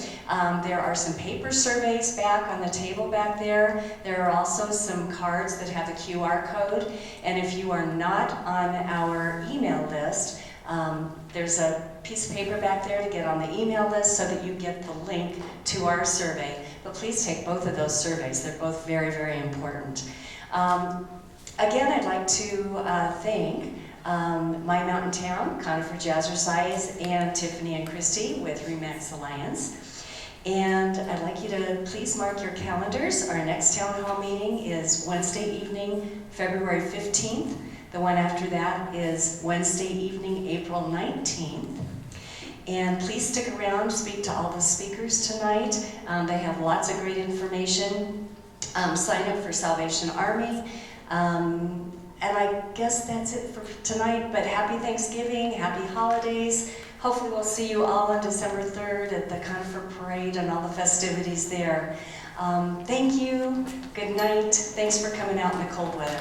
There are some paper surveys back on the table back there. There are also some cards that have a QR code. And if you are not on our email list, there's a piece of paper back there to get on the email list so that you get the link to our survey. But please take both of those surveys. They're both very, very important. Again, I'd like to thank My Mountain Town, Conifer Jazzercise, and Tiffany and Christy with Remax Alliance. And I'd like you to please mark your calendars. Our next town hall meeting is Wednesday evening, February 15th. The one after that is Wednesday evening, April 19th. And please stick around, speak to all the speakers tonight. They have lots of great information. Sign up for Salvation Army. And I guess that's it for tonight, but happy Thanksgiving, happy holidays. Hopefully we'll see you all on December 3rd at the Conifer Parade and all the festivities there. Thank you, good night. Thanks for coming out in the cold weather.